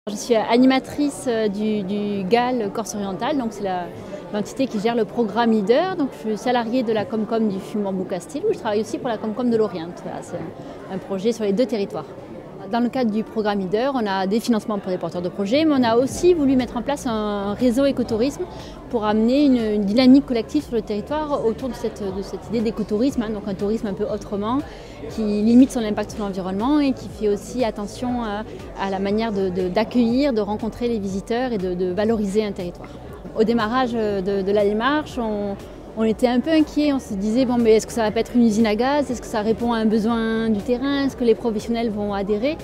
Je suis animatrice du GAL Corse Orientale, donc c'est l'entité qui gère le programme Leader. Donc je suis salariée de la Comcom du Fumambou-Castille, où je travaille aussi pour la Comcom de l'Orient. Voilà, c'est un projet sur les deux territoires. Dans le cadre du programme Leader, on a des financements pour les porteurs de projets, mais on a aussi voulu mettre en place un réseau écotourisme pour amener une dynamique collective sur le territoire autour de cette idée d'écotourisme, donc un tourisme un peu autrement, qui limite son impact sur l'environnement et qui fait aussi attention à la manière d'accueillir, de rencontrer les visiteurs et de valoriser un territoire. Au démarrage de la démarche, on était un peu inquiets, on se disait bon, mais est-ce que ça va pas être une usine à gaz, est-ce que ça répond à un besoin du terrain, est-ce que les professionnels vont adhérer?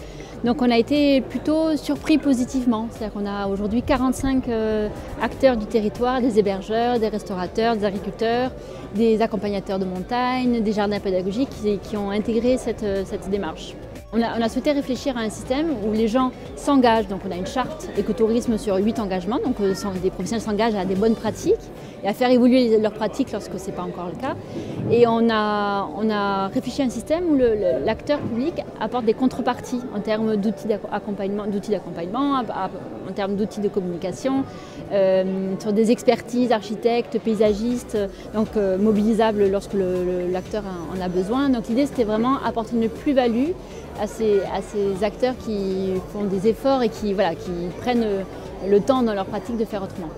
Donc on a été plutôt surpris positivement, c'est-à-dire qu'on a aujourd'hui 45 acteurs du territoire, des hébergeurs, des restaurateurs, des agriculteurs, des accompagnateurs de montagne, des jardins pédagogiques qui ont intégré cette démarche. On a souhaité réfléchir à un système où les gens s'engagent, donc on a une charte écotourisme sur 8 engagements, donc des professionnels s'engagent à des bonnes pratiques et à faire évoluer leurs pratiques lorsque ce n'est pas encore le cas. Et on a réfléchi à un système où l'acteur public apporte des contreparties en termes d'outils d'accompagnement, en termes d'outils de communication, sur des expertises architectes, paysagistes, donc mobilisables lorsque l'acteur en a besoin. Donc l'idée c'était vraiment apporter une plus-value à ces acteurs qui font des efforts et qui prennent le temps dans leur pratique de faire autrement.